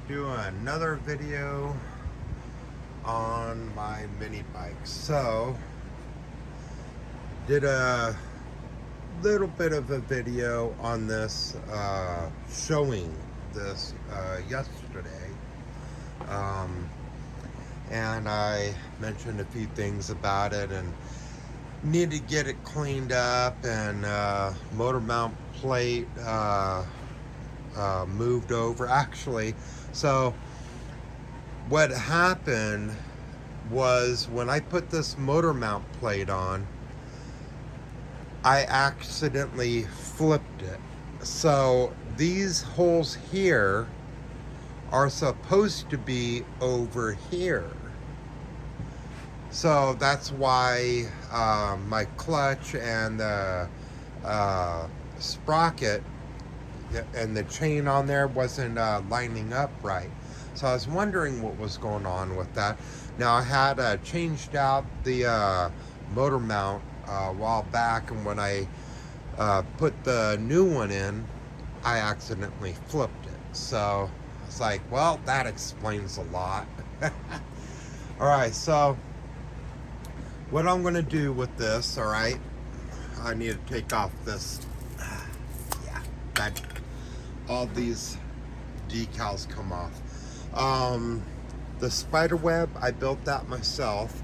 do another video on my mini bike. So, did a little bit of a video on this, showing this yesterday. Um, and I mentioned a few things about it and need to get it cleaned up and motor mount plate moved over. Actually, so what happened was when I put this motor mount plate on, I accidentally flipped it. So these holes here are supposed to be over here. So that's why my clutch and the sprocket and the chain on there wasn't lining up right. So I was wondering what was going on with that. Now I had changed out the motor mount a while back, and when I put the new one in, I accidentally flipped it. So it's like, well, that explains a lot. All right, so what I'm gonna do with this, all right, I need to take off this, yeah, that, all these decals come off. The spider web, I built that myself.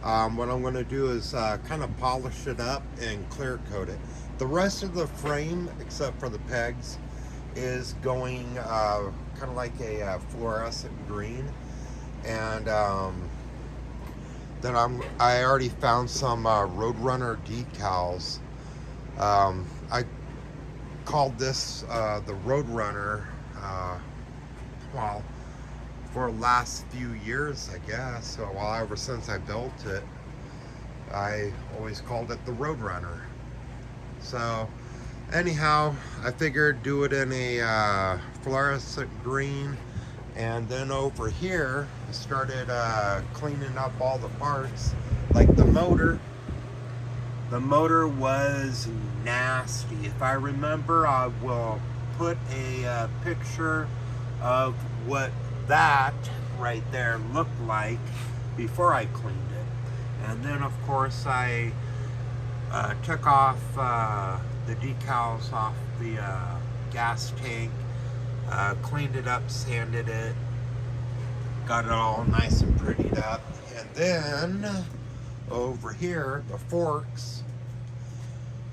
What I'm gonna do is kind of polish it up and clear coat it. The rest of the frame, except for the pegs, is going kind of like a fluorescent green. And then I already found some Roadrunner decals. I called this the Roadrunner, well, for the last few years, I guess. So, well, ever since I built it, I always called it the Roadrunner. So, anyhow, I figured do it in a fluorescent green. And then over here, I started cleaning up all the parts, like the motor. The motor was nasty. If I remember, I will put a picture of what that right there looked like before I cleaned it. And then, of course, I took off the decals off the gas tank. Cleaned it up, sanded it, got it all nice and prettied up. And then over here, the forks.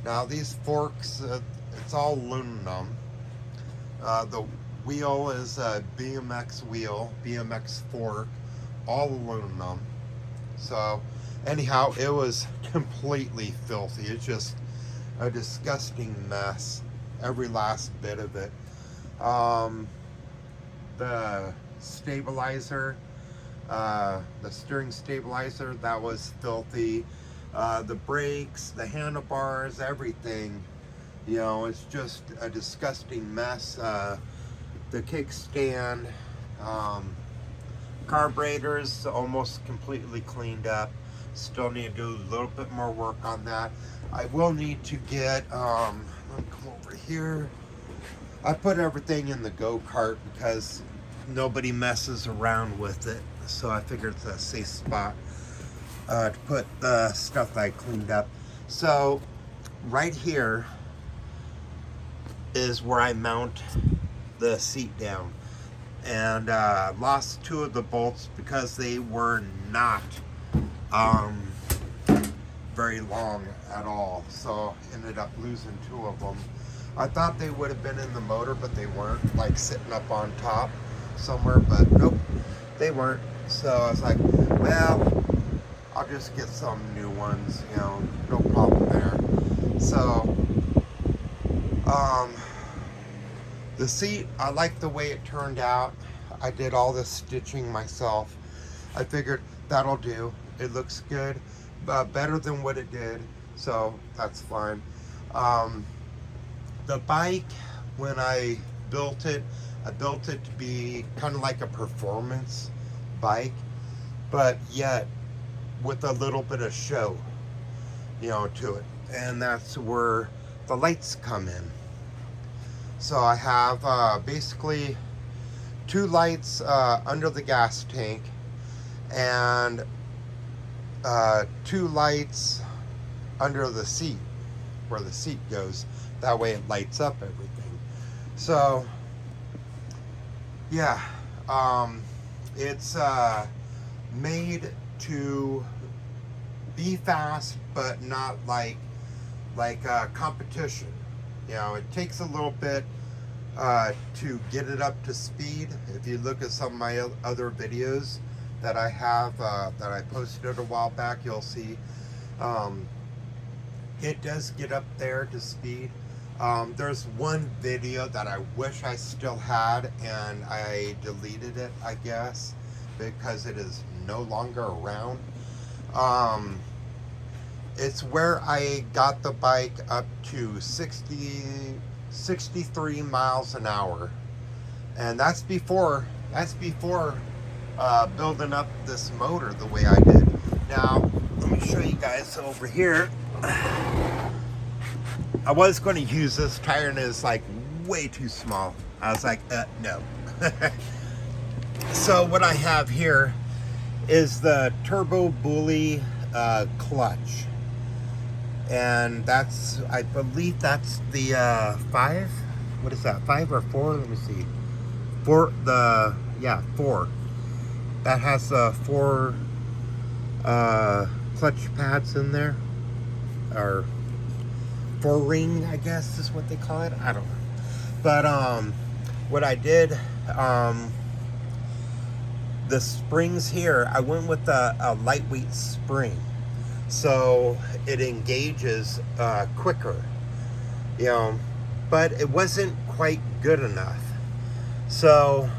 Now these forks, it's all aluminum. The wheel is a BMX wheel, BMX fork, all aluminum. So anyhow, it was completely filthy. It's just a disgusting mess, every last bit of it. The stabilizer, the steering stabilizer, that was filthy. The brakes, the handlebars, everything, you know, it's just a disgusting mess. The kickstand, carburetors almost completely cleaned up. Still need to do a little bit more work on that. I will need to get, let me come over here. I put everything in the go-kart because nobody messes around with it. So I figured it's a safe spot to put the stuff that I cleaned up. So right here is where I mount the seat down. And lost two of the bolts because they were not very long at all. So ended up losing two of them. I thought they would have been in the motor, but they weren't, like sitting up on top somewhere, but nope, they weren't. So I was like, well, I'll just get some new ones, you know, no problem there. So, the seat, I like the way it turned out. I did all the stitching myself. I figured that'll do. It looks good, better than what it did, so that's fine. The bike, when I built it to be kind of like a performance bike, but yet with a little bit of show, you know, to it. And that's where the lights come in. So I have basically 2 lights under the gas tank, and 2 lights under the seat, where the seat goes. That way it lights up everything. So yeah, it's made to be fast, but not like competition. You know, it takes a little bit to get it up to speed. If you look at some of my other videos that I have that I posted a while back, you'll see it does get up there to speed. There's one video that I wish I still had, and I deleted it, I guess, because it is no longer around. It's where I got the bike up to 63 miles an hour, and that's before building up this motor the way I did. Now let me show you guys over here. I was going to use this tire, and it's like way too small. I was like, no. So what I have here is the Turbo Bully clutch, and that's, I believe that's the 5. What is that? 5 or 4? Let me see. 4. Yeah, 4. That has 4 clutch pads in there, or 4-ring, I guess is what they call it. I don't know. But what I did, the springs here, I went with a lightweight spring, so it engages quicker, you know, but it wasn't quite good enough. So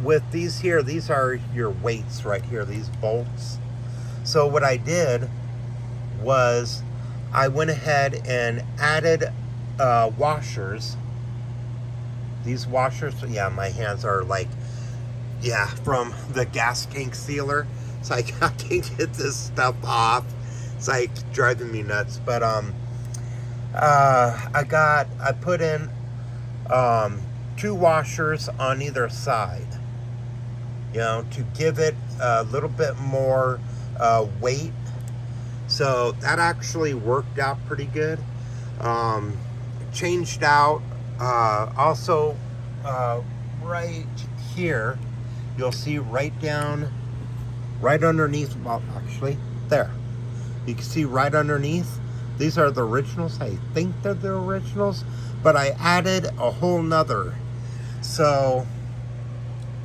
with these here, these are your weights right here, these bolts. So what I did was I went ahead and added washers. These washers, yeah, my hands are like, yeah, from the gas tank sealer. It's like I can't get this stuff off. It's like driving me nuts. But I put in 2 washers on either side, you know, to give it a little bit more weight. So that actually worked out pretty good. Changed out also right here, you'll see right underneath, well, actually there, you can see right underneath, these are the originals. I think they're the originals, but I added a whole nother, so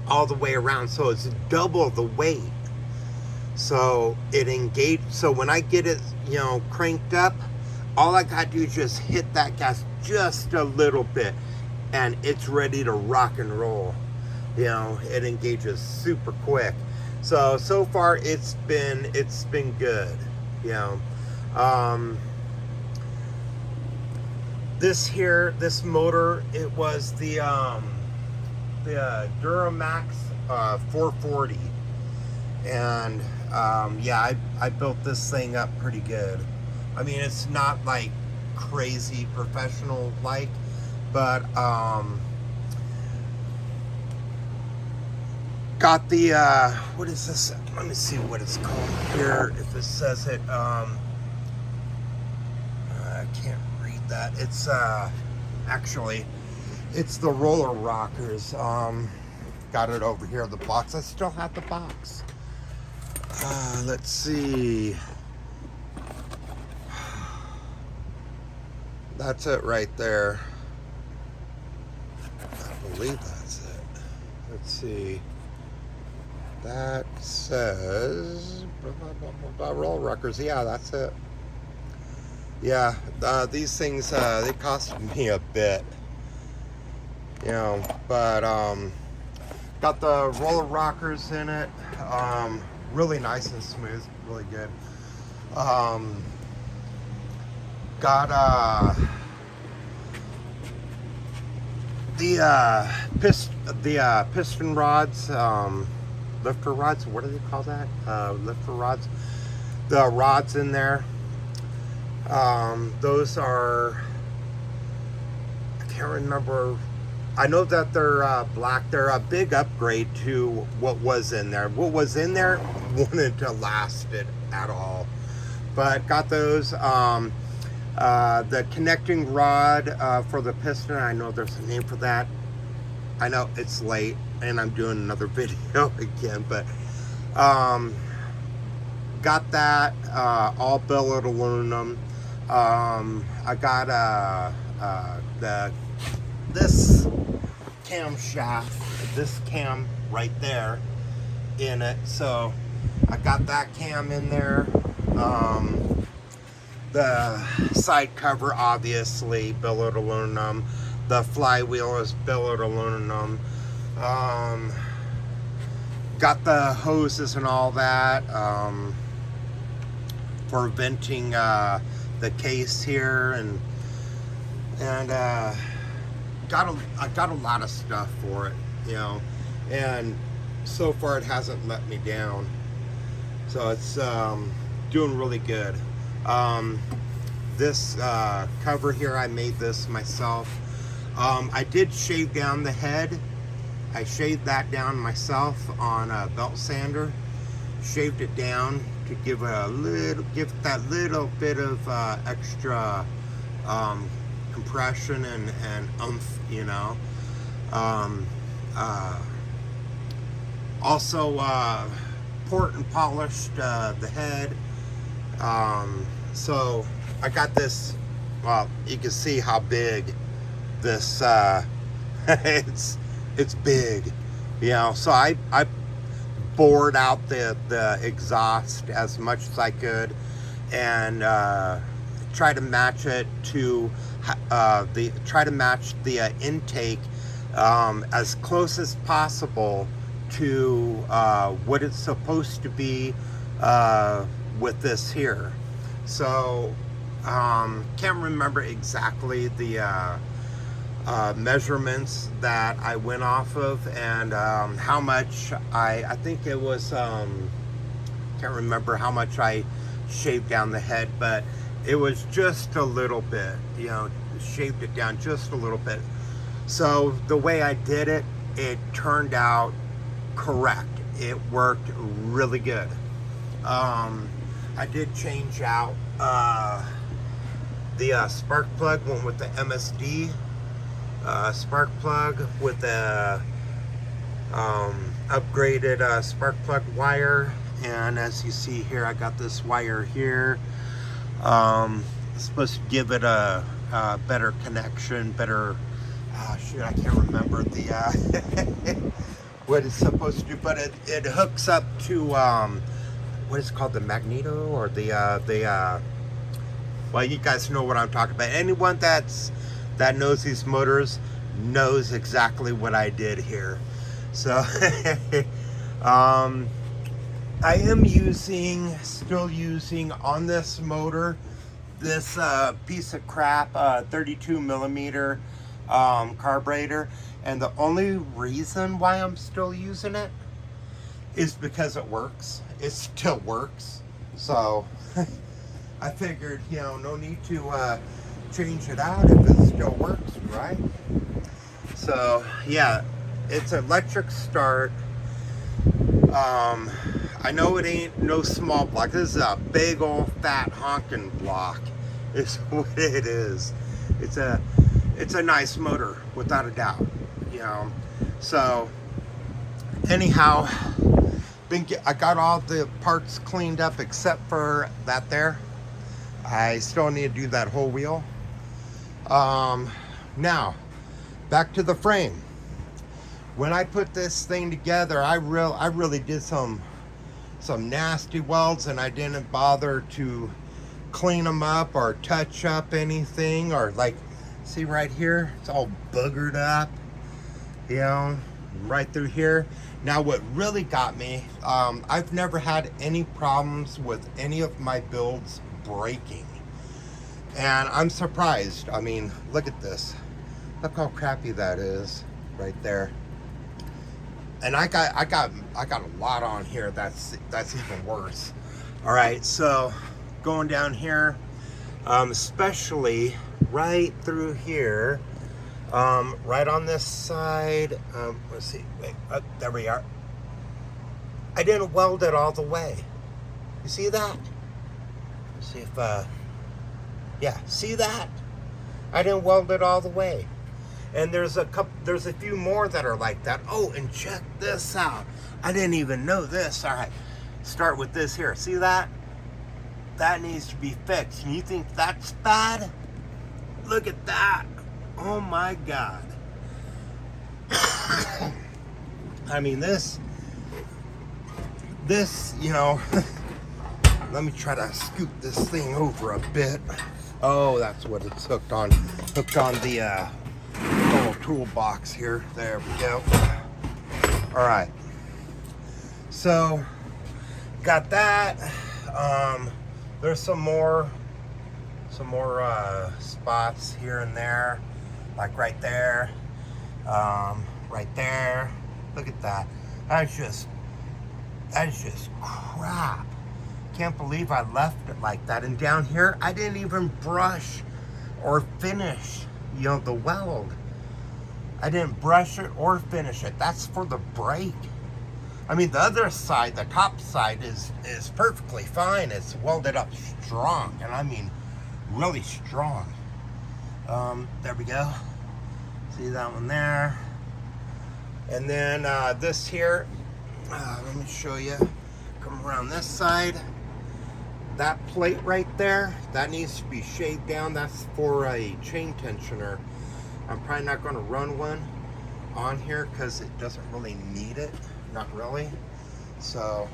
all the way around, so it's double the weight. So it engaged, so when I get it, you know, cranked up, all I gotta do is just hit that gas just a little bit, and it's ready to rock and roll. You know, it engages super quick. So far it's been good. You know, this motor, it was the Duramax 440, and yeah, I built this thing up pretty good. I mean, it's not like crazy professional like, but got the what is this? Let me see what it's called here, if it says it. I can't read that. It's actually, it's the roller rockers. Got it over here, the box. I still have the box. Let's see. That's it right there. I believe that's it. Let's see. That says roll rockers. Yeah, that's it. Yeah, these things, they cost me a bit, you know, but got the roller rockers in it. Really nice and smooth, really good. Got the piston rods, lifter rods. What do they call that? Lifter rods. The rods in there. Those are, I can't remember. I know that they're black. They're a big upgrade to what was in there. What was in there wouldn't have lasted at all. But got those. The connecting rod for the piston. I know there's a name for that. I know it's late and I'm doing another video again, but got that all billet aluminum. I got this camshaft, this cam right there in it, so I got that cam in there. The side cover, obviously billet aluminum. The flywheel is billet aluminum. Got the hoses and all that for venting the case here, and I got a lot of stuff for it, you know, and so far it hasn't let me down. So it's doing really good. This cover here, I made this myself. I did shave down the head. I shaved that down myself on a belt sander. Shaved it down to give that little bit of extra compression and oomph, you know. Also port and polished the head. So I got this. Well, you can see how big this it's big, you know. So I bored out the exhaust as much as I could, and try to match it to the intake as close as possible to what it's supposed to be with this here. So can't remember exactly the measurements that I went off of, and how much I think it was can't remember how much I shaved down the head, but it was just a little bit, you know, shaved it down just a little bit. So the way I did it, it turned out correct. It worked really good. I did change out the spark plug, went with the MSD spark plug with the upgraded spark plug wire, and as you see here, I got this wire here. It's supposed to give it a better connection, better shoot, I can't remember the what it's supposed to do, but it hooks up to what is it called, the magneto, or the well, you guys know what I'm talking about. Anyone that knows these motors knows exactly what I did here. So I am still using on this motor this piece of crap 32 millimeter carburetor, and the only reason why I'm still using it is because it works. It still works. So I figured, you know, no need to change it out if it still works, right? So yeah, it's electric start. I know it ain't no small block. This is a big old fat honking block is what it is. It's a nice motor without a doubt, you know. So anyhow, I got all the parts cleaned up except for that there. I still need to do that whole wheel. Now back to the frame. When I put this thing together, I really did some nasty welds, and I didn't bother to clean them up or touch up anything, or like, see right here, it's all boogered up, you know, right through here. Now what really got me, I've never had any problems with any of my builds breaking, and I'm surprised. I mean, look at this, look how crappy that is right there. And I got a lot on here that's even worse. All right, so going down here, especially right through here, Right on this side, let's see, wait, there we are. I didn't weld it all the way. You see that? Let's see if, yeah, see that? I didn't weld it all the way. And there's a few more that are like that. Oh, and check this out. I didn't even know this. All right, start with this here. See that? That needs to be fixed. And you think that's bad? Look at that. Oh my God. I mean, this, you know, let me try to scoot this thing over a bit. Oh, that's what it's hooked on. Hooked on the little toolbox here. There we go. All right. So, got that. There's some more spots here and there, like right there, right there. Look at that. That is just crap. Can't believe I left it like that. And down here, I didn't even brush or finish, you know, the weld. I didn't brush it or finish it. That's for the brake. I mean, the other side, the top side is perfectly fine. It's welded up strong, and I mean really strong. There we go. See that one there? And then this here, let me show you. Come around this side. That plate right there, that needs to be shaved down. That's for a chain tensioner. I'm probably not going to run one on here because it doesn't really need it. Not really. So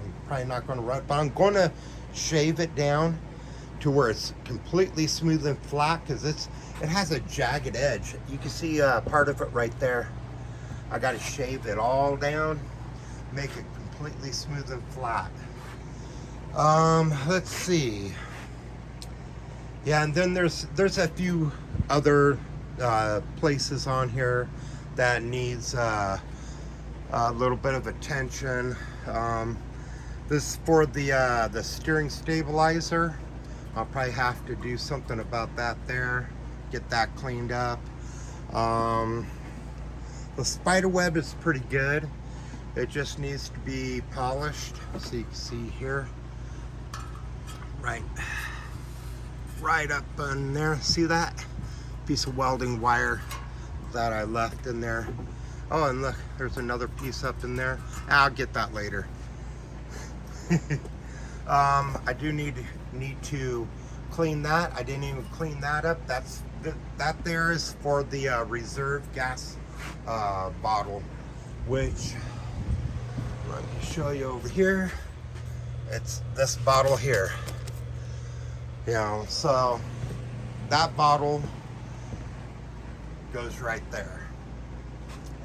I'm probably not going to run it, but I'm going to shave it down to where it's completely smooth and flat, because it has a jagged edge. You can see part of it right there. I got to shave it all down, make it completely smooth and flat. Let's see. Yeah, and then there's a few other places on here that needs a little bit of attention. This is for the steering stabilizer. I'll probably have to do something about that there, get that cleaned up. The spider web is pretty good. It just needs to be polished. So you can see here, right up in there. See that piece of welding wire that I left in there? Oh, and look, there's another piece up in there. I'll get that later. I do need to clean that. I didn't even clean that up. That there is for the reserve gas bottle, which let me show you over here. It's this bottle here. You know, so that bottle goes right there.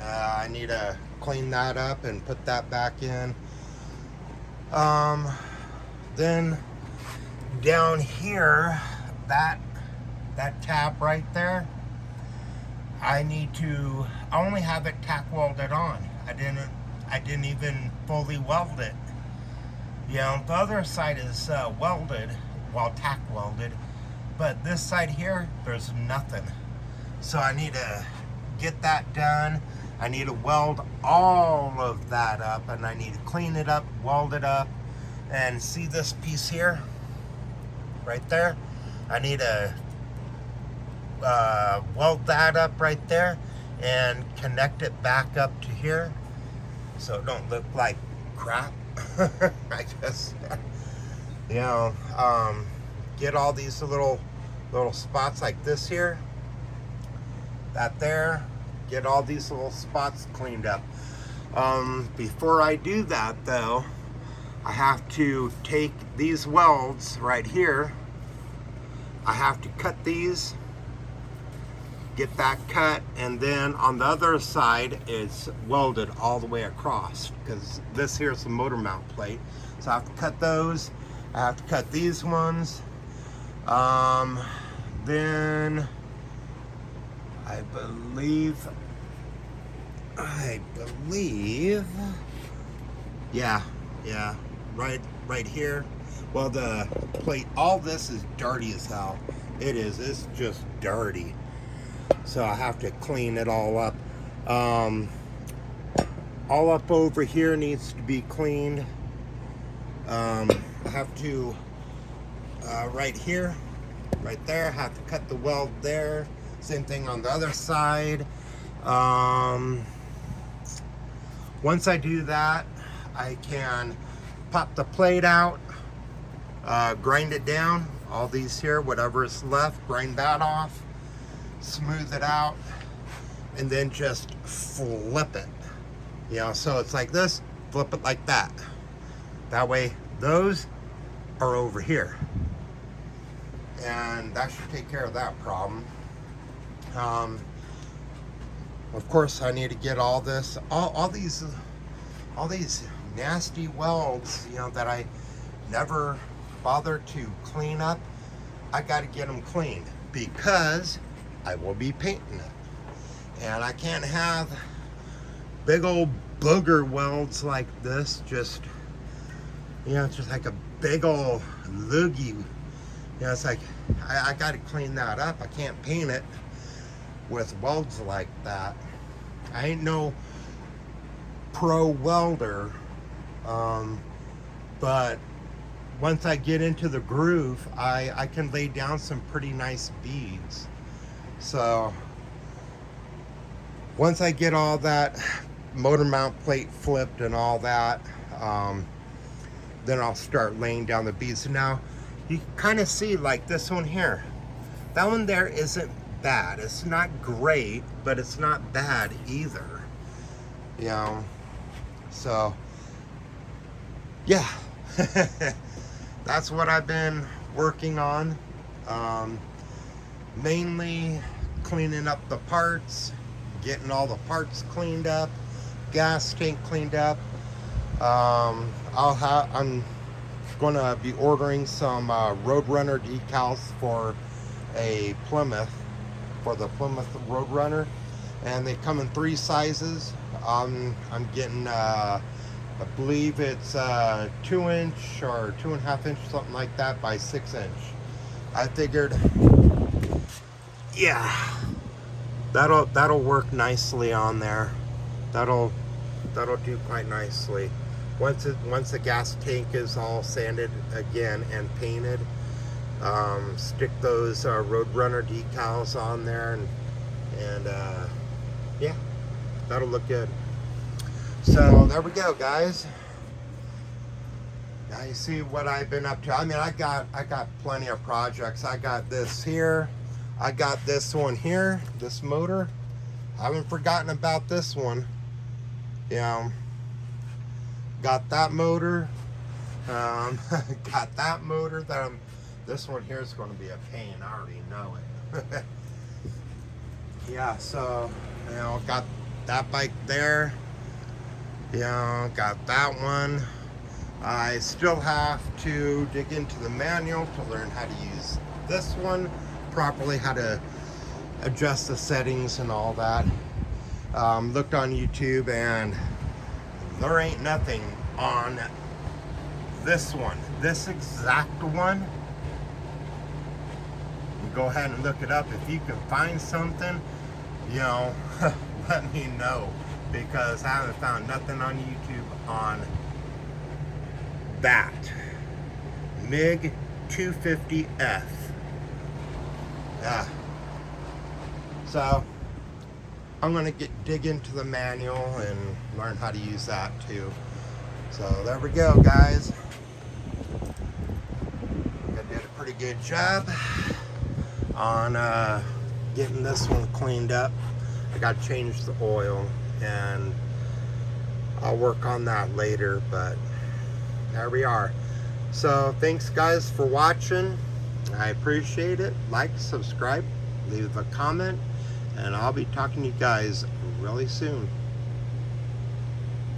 I need to clean that up and put that back in. Then down here, that tab right there, I only have it tack welded on. I didn't even fully weld it. You know, the other side is welded, well, tack welded, but this side here, there's nothing. So I need to get that done. I need to weld all of that up, and I need to clean it up, weld it up. And see this piece here, right there? I need to weld that up right there and connect it back up to here so it don't look like crap. I guess, you know, get all these little spots like this here, that there, get all these little spots cleaned up. Before I do that though, I have to take these welds right here. I have to cut these, get that cut, and then on the other side it's welded all the way across, because this here is the motor mount plate. So I have to cut those. I have to cut these ones. Then I believe, yeah, right here. Well, the plate, all this is dirty as hell. It's just dirty. so I have to clean it all up. All up over here needs to be cleaned. I have to right here, right there, I have to cut the weld there. Same thing on the other side. Once I do that, I can pop the plate out, grind it down, all these here, whatever is left, grind that off, smooth it out, and then just flip it. You know, so it's like this, flip it like that. That way, those are over here. And that should take care of that problem. Of course, I need to get all this, all these nasty welds, you know, that I never bothered to clean up. I got to get them cleaned because I will be painting it, and I can't have big old booger welds like this. Just, you know, it's just like a big old loogie. You know, it's like I got to clean that up. I can't paint it with welds like that. I ain't no pro welder, but once I get into the groove, I can lay down some pretty nice beads. So once I get all that motor mount plate flipped and all that, then I'll start laying down the beads. So now you can kind of see, like this one here, that one there isn't bad. It's not great, but it's not bad either, you know. So yeah, that's what I've been working on. Mainly cleaning up the parts, getting all the parts cleaned up, gas tank cleaned up. I'm gonna be ordering some Roadrunner decals for a Plymouth, for the Plymouth Roadrunner, and they come in 3 sizes. I'm getting I believe it's 2-inch or 2.5-inch, something like that, by 6-inch. I figured, yeah, that'll work nicely on there. That'll do quite nicely. Once the gas tank is all sanded again and painted, stick those Roadrunner decals on there, and yeah, that'll look good. So there we go, guys. Now you see what I've been up to. I mean, I got plenty of projects. I got this here. I got this one here, this motor. I haven't forgotten about this one. You know, got that motor. Got that motor that this one here is going to be a pain. I already know it. Yeah, so, you know, got that bike there. You know, got that one. I still have to dig into the manual to learn how to use this one properly, how to adjust the settings and all that. Looked on YouTube, and there ain't nothing on this one, this exact one. You go ahead and look it up. If you can find something, you know, let me know, because I haven't found nothing on YouTube on that MiG 250F. Yeah. So I'm gonna dig into the manual and learn how to use that too. So there we go, guys. I did a pretty good job on getting this one cleaned up. I got to change the oil, and I'll work on that later, but there we are. So thanks, guys, for watching. I appreciate it. Like, subscribe, leave a comment, and I'll be talking to you guys really soon.